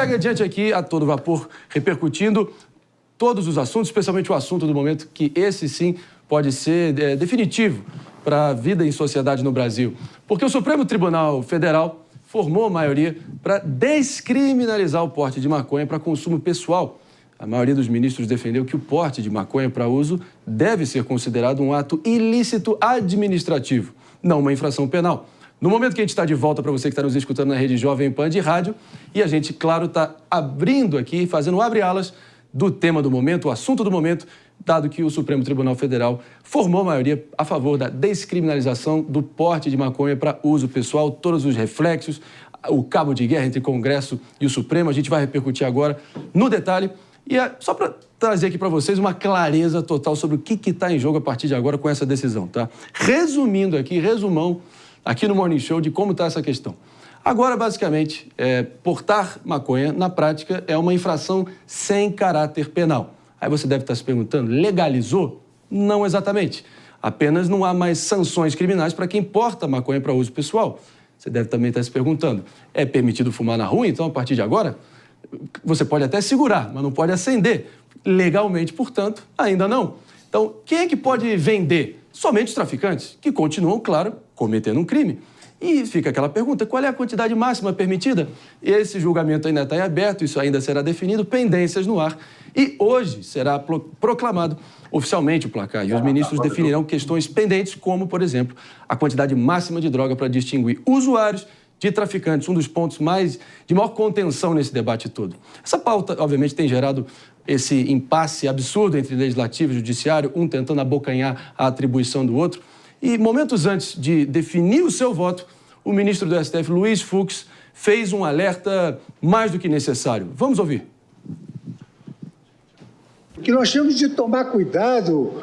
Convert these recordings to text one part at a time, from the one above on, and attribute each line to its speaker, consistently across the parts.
Speaker 1: Segue adiante aqui a todo vapor, repercutindo todos os assuntos, especialmente o assunto do momento, que esse sim pode ser definitivo para a vida em sociedade no Brasil. Porque o Supremo Tribunal Federal formou a maioria para descriminalizar o porte de maconha para consumo pessoal. A maioria dos ministros defendeu que o porte de maconha para uso deve ser considerado um ato ilícito administrativo, não uma infração penal. No momento que a gente está de volta para você que está nos escutando na Rede Jovem Pan de rádio, e a gente, claro, está abrindo aqui, fazendo um abre-alas do tema do momento, o assunto do momento, dado que o Supremo Tribunal Federal formou a maioria a favor da descriminalização do porte de maconha para uso pessoal, todos os reflexos, o cabo de guerra entre Congresso e o Supremo, a gente vai repercutir agora no detalhe. E só para trazer aqui para vocês uma clareza total sobre o que está em jogo a partir de agora com essa decisão, tá? Resumindo aqui, resumão aqui no Morning Show de como está essa questão. Agora, basicamente, portar maconha, na prática, é uma infração sem caráter penal. Aí você deve estar se perguntando, legalizou? Não exatamente. Apenas não há mais sanções criminais para quem porta maconha para uso pessoal. Você deve também estar se perguntando, é permitido fumar na rua, então, a partir de agora? Você pode até segurar, mas não pode acender. Legalmente, portanto, ainda não. Então, quem é que pode vender? Somente os traficantes, que continuam, claro, cometendo um crime. E fica aquela pergunta, qual é a quantidade máxima permitida? Esse julgamento ainda está em aberto, isso ainda será definido, pendências no ar. E hoje será proclamado oficialmente o placar. E os ministros definirão questões pendentes, como, por exemplo, a quantidade máxima de droga para distinguir usuários de traficantes, um dos pontos de maior contenção nesse debate todo. Essa pauta, obviamente, tem gerado esse impasse absurdo entre legislativo e judiciário, um tentando abocanhar a atribuição do outro. E momentos antes de definir o seu voto, o ministro do STF, Luiz Fux, fez um alerta mais do que necessário. Vamos ouvir.
Speaker 2: Que nós temos de tomar cuidado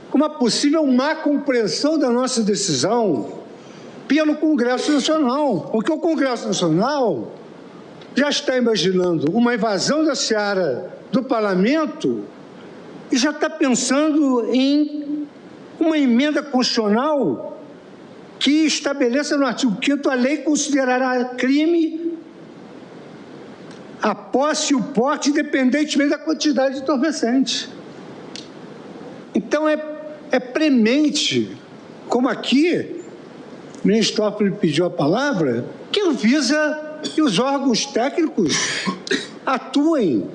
Speaker 2: com uma possível má compreensão da nossa decisão pelo Congresso Nacional, porque o Congresso Nacional já está imaginando uma invasão da seara do Parlamento e já está pensando em uma emenda constitucional que estabeleça no artigo 5º a lei considerará crime a posse e o porte independentemente da quantidade de entorpecente. Então é premente, como aqui o ministro Toffoli pediu a palavra, que avisa que os órgãos técnicos atuem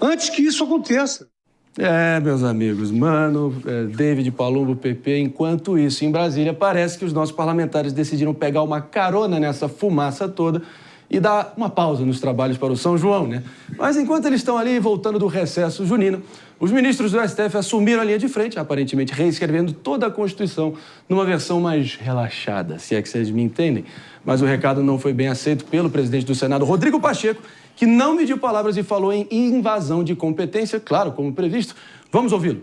Speaker 2: antes que isso aconteça.
Speaker 1: Meus amigos, Mano, David Palumbo, PP, enquanto isso, em Brasília, parece que os nossos parlamentares decidiram pegar uma carona nessa fumaça toda e dar uma pausa nos trabalhos para o São João, né? Mas enquanto eles estão ali voltando do recesso junino, os ministros do STF assumiram a linha de frente, aparentemente reescrevendo toda a Constituição numa versão mais relaxada, se é que vocês me entendem. Mas o recado não foi bem aceito pelo presidente do Senado, Rodrigo Pacheco, que não mediu palavras e falou em invasão de competência, claro, como previsto. Vamos ouvi-lo.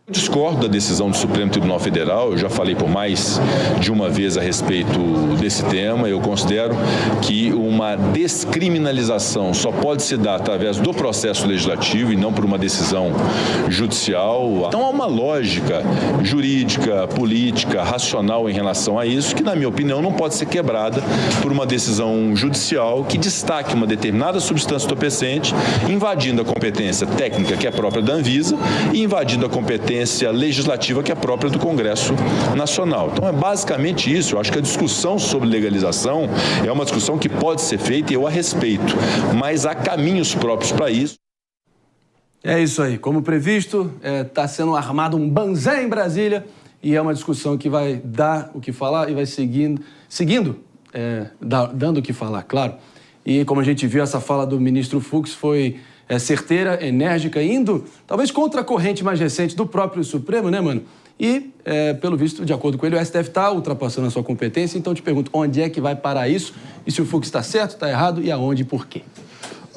Speaker 3: Eu discordo da decisão do Supremo Tribunal Federal, eu já falei por mais de uma vez a respeito desse tema. Eu considero que uma descriminalização só pode se dar através do processo legislativo e não por uma decisão judicial. Então há uma lógica jurídica, política, racional em relação a isso, que na minha opinião não pode ser quebrada por uma decisão judicial que destaque uma determinada substância entorpecente, invadindo a competência técnica que é própria da Anvisa e invadindo a competência legislativa que é própria do Congresso Nacional. Então é basicamente isso. Eu acho que a discussão sobre legalização é uma discussão que pode ser feita e eu a respeito, mas há caminhos próprios para isso.
Speaker 1: É isso aí. Como previsto, está sendo armado um banzé em Brasília e é uma discussão que vai dar o que falar e vai dando o que falar, claro. E como a gente viu, essa fala do ministro Fux foi certeira, enérgica, indo talvez contra a corrente mais recente do próprio Supremo, né, Mano? E, pelo visto, de acordo com ele, o STF está ultrapassando a sua competência, então eu te pergunto, onde é que vai parar isso? E se o Fux está certo, está errado, e aonde e por quê?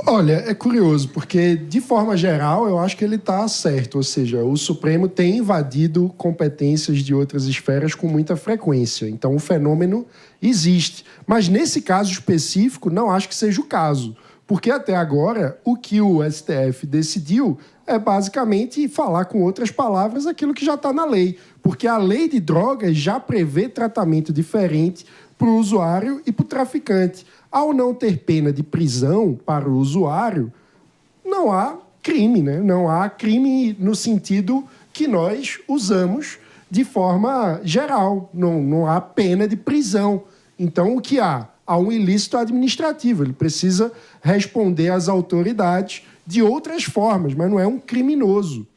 Speaker 4: Olha, é curioso, porque, de forma geral, eu acho que ele está certo. Ou seja, o Supremo tem invadido competências de outras esferas com muita frequência. Então, o fenômeno existe. Mas, nesse caso específico, não acho que seja o caso. Porque, até agora, o que o STF decidiu é, basicamente, falar com outras palavras aquilo que já está na lei. Porque a lei de drogas já prevê tratamento diferente para o usuário e para o traficante. Ao não ter pena de prisão para o usuário, não há crime, né? Não há crime no sentido que nós usamos de forma geral. Não há pena de prisão. Então, o que há? Há um ilícito administrativo. Ele precisa responder às autoridades de outras formas, mas não é um criminoso.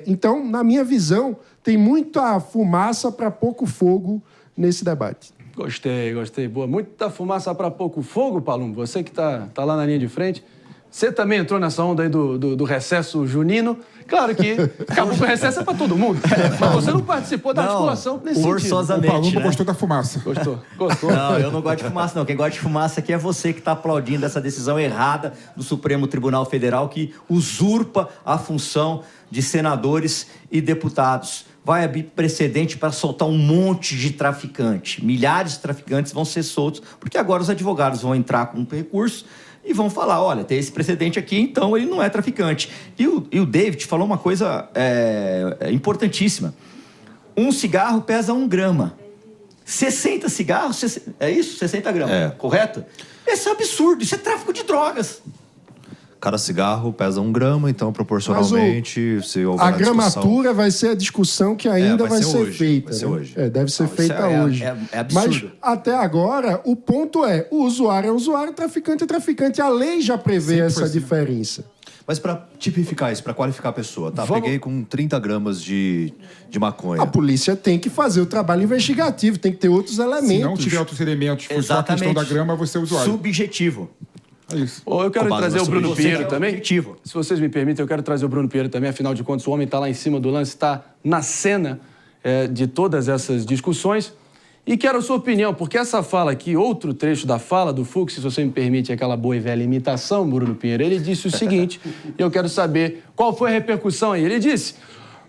Speaker 4: Então, na minha visão, tem muita fumaça para pouco fogo nesse debate.
Speaker 1: Gostei. Boa. Muita fumaça para pouco fogo, Palumbo. Você que tá lá na linha de frente. Você também entrou nessa onda aí do recesso junino. Claro que acabou com o recesso para todo mundo. Mas você não participou da articulação nesse
Speaker 5: forçosamente,
Speaker 1: sentido.
Speaker 6: O Palumbo gostou da fumaça.
Speaker 1: Gostou.
Speaker 5: Não, eu não gosto de fumaça, não. Quem gosta de fumaça aqui é você que está aplaudindo essa decisão errada do Supremo Tribunal Federal que usurpa a função de senadores e deputados. Vai abrir precedente para soltar um monte de traficante. Milhares de traficantes vão ser soltos, porque agora os advogados vão entrar com um recurso e vão falar, olha, tem esse precedente aqui, então ele não é traficante. E o David falou uma coisa importantíssima. Um cigarro pesa 1 grama. 60 cigarros, é isso? 60 gramas, correto? Isso é absurdo, isso é tráfico de drogas.
Speaker 7: Cada cigarro pesa 1 grama, então proporcionalmente...
Speaker 4: a gramatura vai ser a discussão que ainda vai ser feita.
Speaker 7: Vai ser hoje.
Speaker 4: Deve ser feita hoje.
Speaker 5: É absurdo.
Speaker 4: Mas até agora, o ponto é, o usuário é usuário, o traficante é traficante. A lei já prevê essa diferença.
Speaker 7: Mas para tipificar isso, para qualificar a pessoa, peguei com 30 gramas de maconha.
Speaker 4: A polícia tem que fazer o trabalho investigativo, tem que ter outros elementos.
Speaker 6: Se não tiver outros elementos, for só a questão da grama, você é usuário.
Speaker 5: Subjetivo.
Speaker 6: É isso.
Speaker 1: Eu quero trazer o Bruno Pinheiro também.
Speaker 5: Objetivo.
Speaker 1: Se vocês me permitem, eu quero trazer o Bruno Pinheiro também. Afinal de contas, o homem está lá em cima do lance, está na cena de todas essas discussões. E quero a sua opinião, porque essa fala aqui, outro trecho da fala do Fux, se você me permite aquela boa e velha imitação, Bruno Pinheiro, ele disse o seguinte, e eu quero saber qual foi a repercussão aí. Ele disse: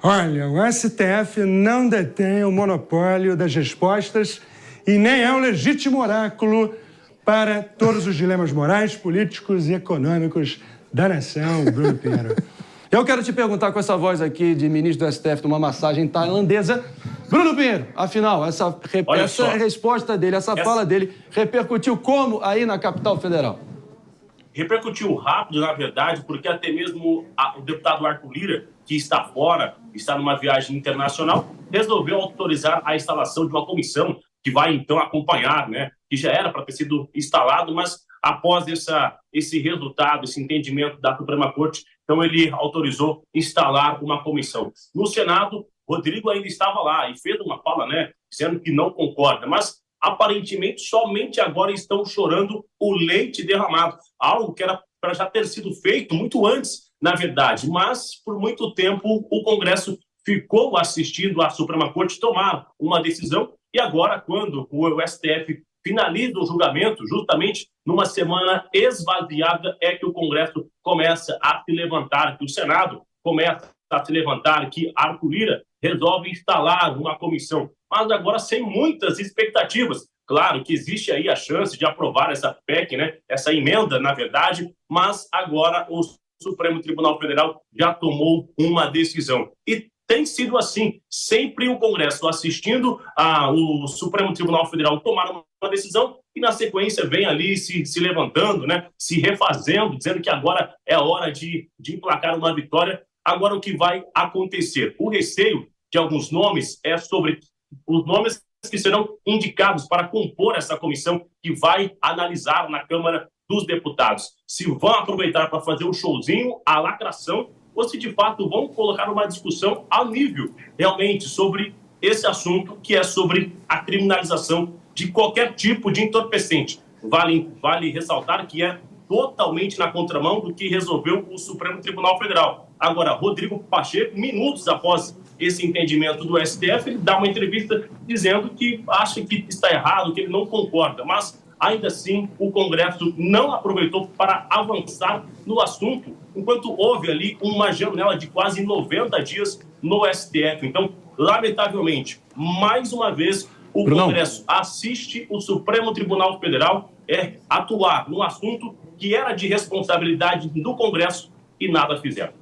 Speaker 8: olha, o STF não detém o monopólio das respostas e nem é um legítimo oráculo para todos os dilemas morais, políticos e econômicos da nação, Bruno Pinheiro.
Speaker 1: Eu quero te perguntar com essa voz aqui de ministro do STF numa massagem tailandesa, Bruno Pinheiro, afinal, essa resposta dele, essa fala dele, repercutiu como aí na capital federal?
Speaker 9: Repercutiu rápido, na verdade, porque até mesmo o deputado Arthur Lira, que está fora, está numa viagem internacional, resolveu autorizar a instalação de uma comissão que vai, então, acompanhar, né? Que já era para ter sido instalado, mas após esse resultado, esse entendimento da Suprema Corte, então ele autorizou instalar uma comissão. No Senado, Rodrigo ainda estava lá e fez uma fala, né? Dizendo que não concorda, mas aparentemente somente agora estão chorando o leite derramado. Algo que era para já ter sido feito muito antes, na verdade, mas por muito tempo o Congresso ficou assistindo a Suprema Corte tomar uma decisão. E agora, quando o STF finaliza o julgamento, justamente numa semana esvaziada, é que o Congresso começa a se levantar, que o Senado começa a se levantar, que Arthur Lira resolve instalar uma comissão. Mas agora sem muitas expectativas. Claro que existe aí a chance de aprovar essa PEC, né? Essa emenda, na verdade, mas agora o Supremo Tribunal Federal já tomou uma decisão. E tem sido assim, sempre o Congresso assistindo o Supremo Tribunal Federal tomar uma decisão e, na sequência, vem ali se levantando, né, se refazendo, dizendo que agora é a hora de emplacar uma vitória. Agora, o que vai acontecer? O receio de alguns nomes é sobre os nomes que serão indicados para compor essa comissão que vai analisar na Câmara dos Deputados. Se vão aproveitar para fazer um showzinho, a lacração, ou se de fato vão colocar uma discussão ao nível realmente sobre esse assunto, que é sobre a criminalização de qualquer tipo de entorpecente. Vale ressaltar que é totalmente na contramão do que resolveu o Supremo Tribunal Federal. Agora, Rodrigo Pacheco, minutos após esse entendimento do STF, ele dá uma entrevista dizendo que acha que está errado, que ele não concorda, mas ainda assim o Congresso não aproveitou para avançar no assunto, enquanto houve ali uma janela de quase 90 dias no STF. Então, lamentavelmente, mais uma vez, o Congresso assiste o Supremo Tribunal Federal atuar num assunto que era de responsabilidade do Congresso e nada fizeram.